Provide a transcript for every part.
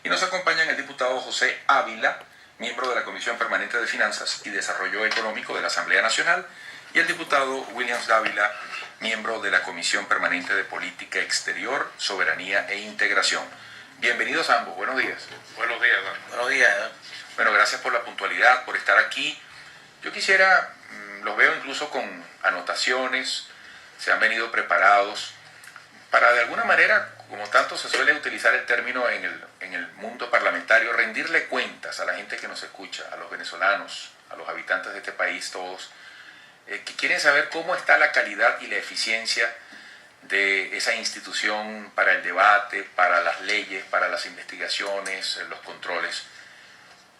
Y nos acompañan el diputado José Ávila, miembro de la Comisión Permanente de Finanzas y Desarrollo Económico de la Asamblea Nacional, y el diputado Williams Dávila, miembro de la Comisión Permanente de Política Exterior, Soberanía e Integración. Bienvenidos a ambos, buenos días. Buenos días, ¿no? Buenos días. Bueno, gracias por la puntualidad, por estar aquí. Yo quisiera, los veo incluso con anotaciones, se han venido preparados para de alguna manera, como tanto se suele utilizar el término en el mundo parlamentario, rendirle cuentas a la gente que nos escucha, a los venezolanos, a los habitantes de este país, todos, que quieren saber cómo está la calidad y la eficiencia de esa institución para el debate, para las leyes, para las investigaciones, los controles.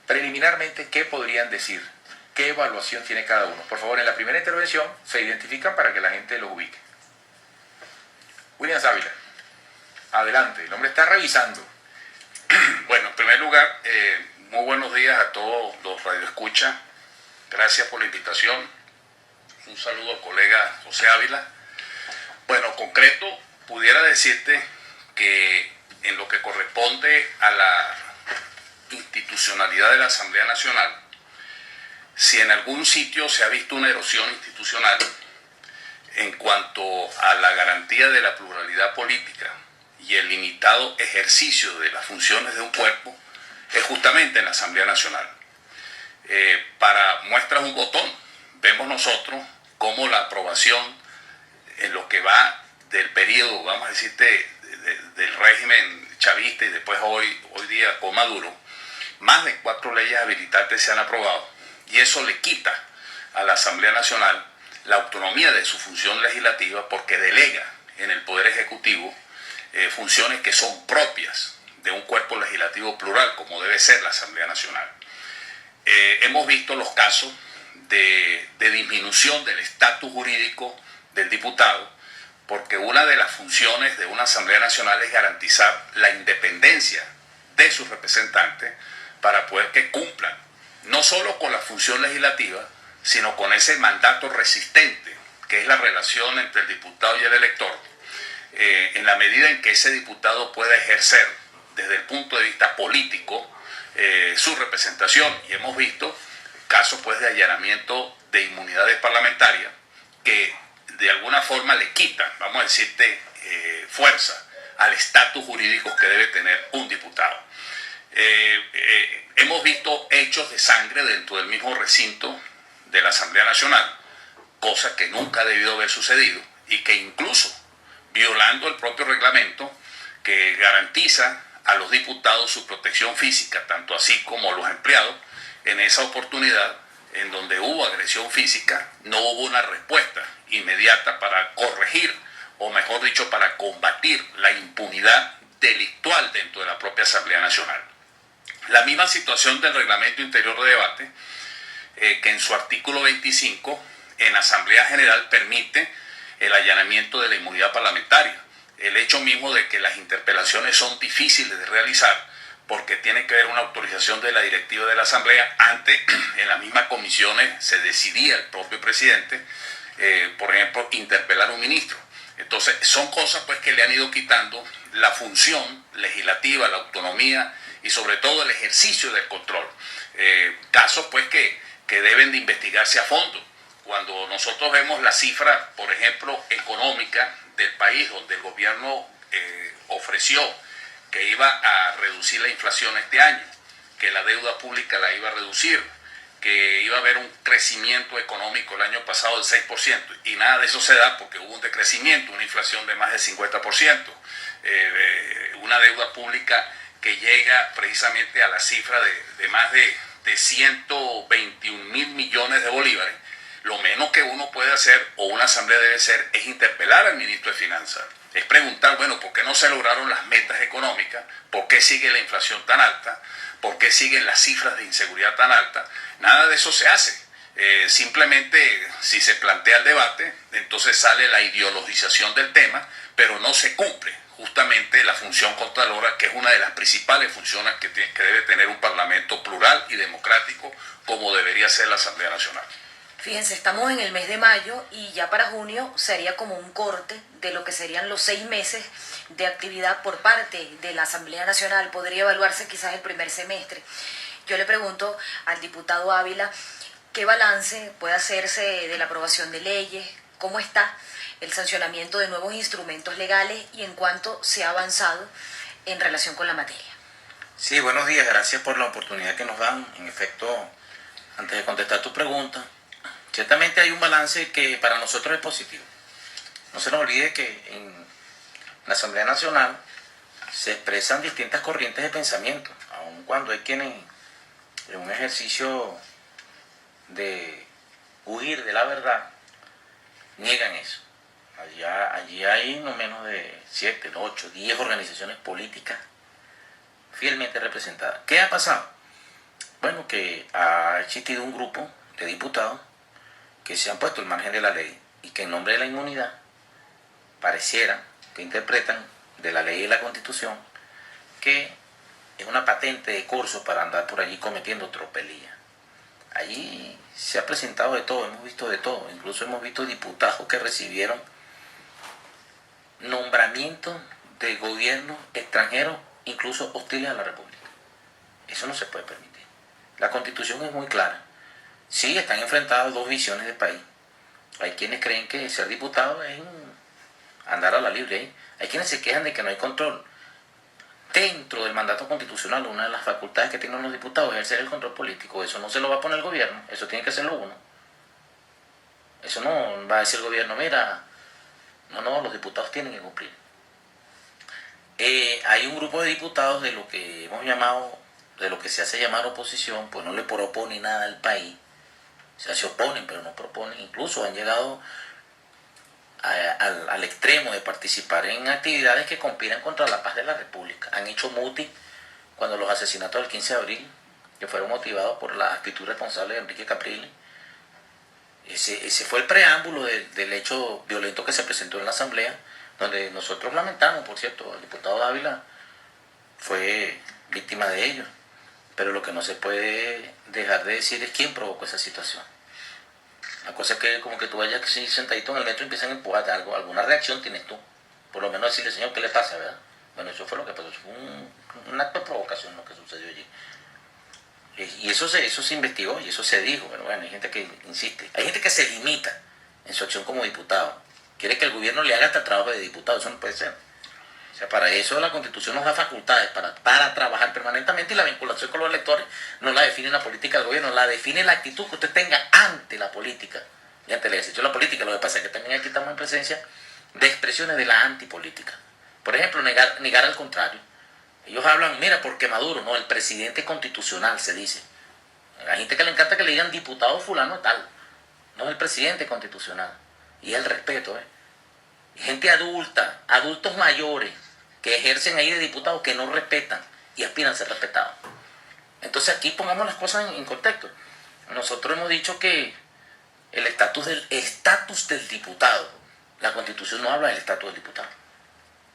Preliminarmente, ¿qué podrían decir? ¿Qué evaluación tiene cada uno? Por favor, en la primera intervención se identifican para que la gente los ubique. Williams Ávila, adelante, el hombre está revisando. Bueno, en primer lugar, muy buenos días a todos los radioescuchas. Gracias por la invitación. Un saludo al colega José Ávila. Bueno, concreto, pudiera decirte que en lo que corresponde a la institucionalidad de la Asamblea Nacional, si en algún sitio se ha visto una erosión institucional en cuanto a la garantía de la pluralidad política y el limitado ejercicio de las funciones de un cuerpo, es justamente en la Asamblea Nacional. Para muestras un botón, vemos nosotros cómo la aprobación en lo que va del periodo, vamos a decirte, del régimen chavista y después hoy día con Maduro, más de 4 leyes habilitantes se han aprobado, y eso le quita a la Asamblea Nacional la autonomía de su función legislativa, porque delega en el Poder Ejecutivo funciones que son propias de un cuerpo legislativo plural, como debe ser la Asamblea Nacional. Hemos visto los casos de disminución del estatus jurídico del diputado, porque una de las funciones de una Asamblea Nacional es garantizar la independencia de sus representantes para poder que cumplan no solo con la función legislativa, sino con ese mandato resistente, que es la relación entre el diputado y el elector, en la medida en que ese diputado pueda ejercer desde el punto de vista político su representación. Y hemos visto casos pues de allanamiento de inmunidades parlamentarias que de alguna forma le quitan, vamos a decirte, fuerza al estatus jurídico que debe tener un diputado. Hemos visto hechos de sangre dentro del mismo recinto de la Asamblea Nacional, cosa que nunca ha debido haber sucedido, y que incluso violando el propio reglamento que garantiza a los diputados su protección física, tanto así como a los empleados, en esa oportunidad en donde hubo agresión física, no hubo una respuesta inmediata para corregir, o mejor dicho, para combatir la impunidad delictual dentro de la propia Asamblea Nacional. La misma situación del reglamento interior de debate, que en su artículo 25 en Asamblea General permite el allanamiento de la inmunidad parlamentaria. El hecho mismo de que las interpelaciones son difíciles de realizar porque tiene que haber una autorización de la directiva de la Asamblea. Antes, en las mismas comisiones se decidía el propio presidente, por ejemplo, interpelar a un ministro. Entonces, son cosas pues que le han ido quitando la función legislativa, la autonomía y sobre todo el ejercicio del control. Casos pues que deben de investigarse a fondo. Cuando nosotros vemos la cifra, por ejemplo, económica del país, donde el gobierno ofreció que iba a reducir la inflación este año, que la deuda pública la iba a reducir, que iba a haber un crecimiento económico el año pasado del 6%, y nada de eso se da porque hubo un decrecimiento, una inflación de más del 50%, una deuda pública que llega precisamente a la cifra de más de 121.000 millones de bolívares. Lo menos que uno puede hacer, o una asamblea debe hacer, es interpelar al ministro de Finanzas. Es preguntar, bueno, ¿por qué no se lograron las metas económicas? ¿Por qué sigue la inflación tan alta? ¿Por qué siguen las cifras de inseguridad tan altas? Nada de eso se hace. Simplemente, si se plantea el debate, entonces sale la ideologización del tema, pero no se cumple justamente la función contralora, que es una de las principales funciones que debe tener un parlamento plural y democrático, como debería ser la Asamblea Nacional. Fíjense, estamos en el mes de mayo y ya para junio sería como un corte de lo que serían los 6 meses de actividad por parte de la Asamblea Nacional. Podría evaluarse quizás el primer semestre. Yo le pregunto al diputado Ávila qué balance puede hacerse de la aprobación de leyes, cómo está el sancionamiento de nuevos instrumentos legales y en cuánto se ha avanzado en relación con la materia. Sí, buenos días, gracias por la oportunidad que nos dan. En efecto, antes de contestar tu pregunta, ciertamente hay un balance que para nosotros es positivo. No se nos olvide que en la Asamblea Nacional se expresan distintas corrientes de pensamiento, aun cuando hay quienes en un ejercicio de huir de la verdad niegan eso. Allí hay no menos de 7, 8, 10 organizaciones políticas fielmente representadas. ¿Qué ha pasado? Bueno, que ha existido un grupo de diputados que se han puesto al margen de la ley y que en nombre de la inmunidad pareciera que interpretan de la ley y la Constitución que es una patente de curso para andar por allí cometiendo tropelías. Allí se ha presentado de todo, hemos visto de todo, incluso hemos visto diputados que recibieron nombramientos de gobiernos extranjeros, incluso hostiles a la República. Eso no se puede permitir. La Constitución es muy clara. Sí, están enfrentadas dos visiones de país. Hay quienes creen que ser diputado es andar a la libre. Hay quienes se quejan de que no hay control. Dentro del mandato constitucional, una de las facultades que tienen los diputados es ejercer el control político. Eso no se lo va a poner el gobierno, eso tiene que hacerlo uno. Eso no va a decir el gobierno, mira, no, los diputados tienen que cumplir. Hay un grupo de diputados de lo que hemos llamado, de lo que se hace llamar oposición, pues no le propone nada al país. O sea, se oponen, pero no proponen. Incluso han llegado al extremo de participar en actividades que conspiran contra la paz de la República. Han hecho mutis cuando los asesinatos del 15 de abril, que fueron motivados por la actitud responsable de Enrique Capriles. Ese fue el preámbulo del hecho violento que se presentó en la Asamblea, donde nosotros lamentamos, por cierto, el diputado Dávila fue víctima de ello. Pero lo que no se puede dejar de decir es quién provocó esa situación. La cosa es que como que tú vayas así sentadito en el metro y empiezan a empujarte algo, alguna reacción tienes tú. Por lo menos decirle, señor, ¿qué le pasa, verdad? Bueno, eso fue lo que pasó, eso fue un acto de provocación lo que sucedió allí. Y eso se investigó y eso se dijo, pero bueno, hay gente que insiste. Hay gente que se limita en su acción como diputado. Quiere que el gobierno le haga hasta el trabajo de diputado, eso no puede ser. O sea, para eso la Constitución nos da facultades para trabajar permanentemente y la vinculación con los electores no la define la política del gobierno, la define la actitud que usted tenga ante la política y ante el ejercicio de la política. Lo que pasa es que también aquí estamos en presencia de expresiones de la antipolítica. Por ejemplo, negar al contrario. Ellos hablan, mira, porque Maduro, no, el presidente constitucional se dice. Hay gente que le encanta que le digan diputado fulano tal, no es el presidente constitucional. Y el respeto, gente adulta, adultos mayores, que ejercen ahí de diputados que no respetan y aspiran a ser respetados. Entonces aquí pongamos las cosas en contexto. Nosotros hemos dicho que el estatus del diputado, la Constitución no habla del estatus del diputado.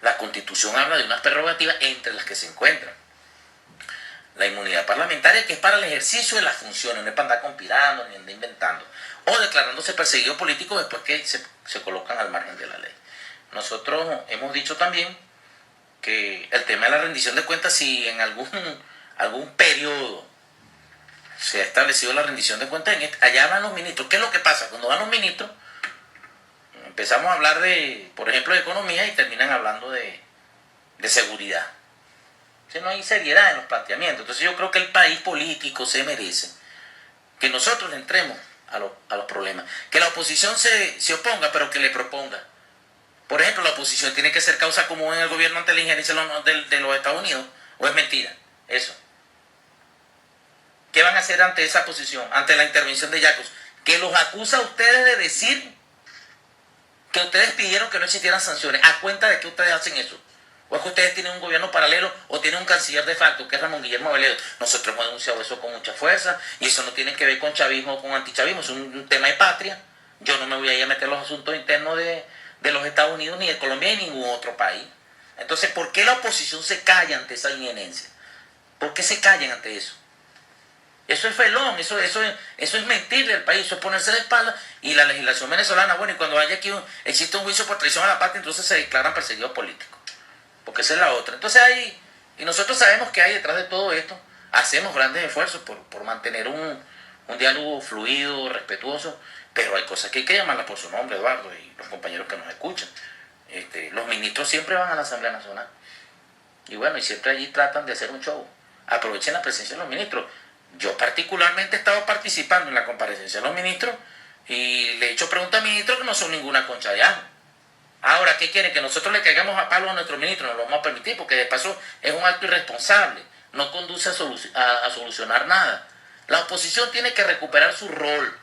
La Constitución habla de unas prerrogativas entre las que se encuentran la inmunidad parlamentaria, que es para el ejercicio de las funciones, no es para andar conspirando ni andar inventando, o declarándose perseguido político después que se colocan al margen de la ley. Nosotros hemos dicho también que el tema de la rendición de cuentas, si en algún periodo se ha establecido la rendición de cuentas, allá van los ministros. ¿Qué es lo que pasa? Cuando van los ministros, empezamos a hablar de, por ejemplo, de economía y terminan hablando de seguridad. O sea, no hay seriedad en los planteamientos. Entonces yo creo que el país político se merece que nosotros le entremos a los problemas. Que la oposición se oponga, pero que le proponga. Por ejemplo, la oposición tiene que ser causa común en el gobierno ante la injerencia de los Estados Unidos. ¿O es mentira? Eso. ¿Qué van a hacer ante esa posición? Ante la intervención de Yacos. Que los acusa a ustedes de decir que ustedes pidieron que no existieran sanciones. ¿A cuenta de que ustedes hacen eso? ¿O es que ustedes tienen un gobierno paralelo o tienen un canciller de facto, que es Ramón Guillermo Veledo? Nosotros hemos denunciado eso con mucha fuerza y eso no tiene que ver con chavismo o con antichavismo, es un tema de patria. Yo no me voy a ir a meter en los asuntos internos de los Estados Unidos, ni de Colombia, ni ningún otro país. Entonces, ¿por qué la oposición se calla ante esa injerencia? ¿Por qué se callan ante eso? Eso es felón, eso es mentirle al país, eso es ponerse de espalda. Y la legislación venezolana, bueno, y cuando haya aquí existe un juicio por traición a la patria, entonces se declaran perseguidos políticos. Porque esa es la otra. Entonces hay, y nosotros sabemos que hay detrás de todo esto, hacemos grandes esfuerzos por mantener un diálogo fluido, respetuoso, pero hay cosas que hay que llamarlas por su nombre, Eduardo, y los compañeros que nos escuchan. Los ministros siempre van a la Asamblea Nacional. Y bueno, y siempre allí tratan de hacer un show. Aprovechen la presencia de los ministros. Yo particularmente he estado participando en la comparecencia de los ministros y le he hecho preguntas a ministros que no son ninguna concha de ajo. Ahora, ¿qué quieren? Que nosotros le caigamos a palo a nuestros ministros, no lo vamos a permitir, porque de paso es un acto irresponsable, no conduce a solucionar nada. La oposición tiene que recuperar su rol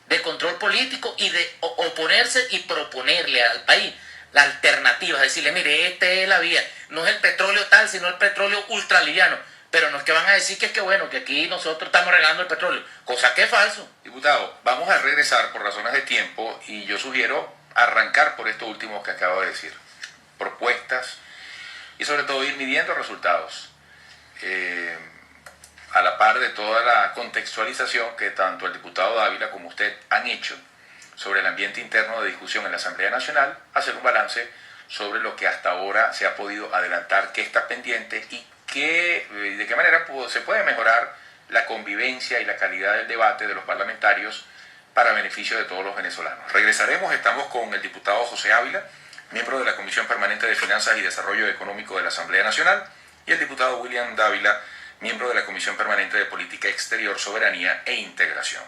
de control político y de oponerse y proponerle al país la alternativa, decirle, mire, esta es la vía, no es el petróleo tal, sino el petróleo ultraliviano. Pero no es que van a decir que es que bueno, que aquí nosotros estamos regalando el petróleo, cosa que es falso. Diputado, vamos a regresar por razones de tiempo y yo sugiero arrancar por esto último que acabo de decir. Propuestas y sobre todo ir midiendo resultados. A la par de toda la contextualización que tanto el diputado Dávila como usted han hecho sobre el ambiente interno de discusión en la Asamblea Nacional, hacer un balance sobre lo que hasta ahora se ha podido adelantar, qué está pendiente y de qué manera se puede mejorar la convivencia y la calidad del debate de los parlamentarios para beneficio de todos los venezolanos. Regresaremos, estamos con el diputado José Ávila, miembro de la Comisión Permanente de Finanzas y Desarrollo Económico de la Asamblea Nacional, y el diputado William Dávila, miembro de la Comisión Permanente de Política Exterior, Soberanía e Integración.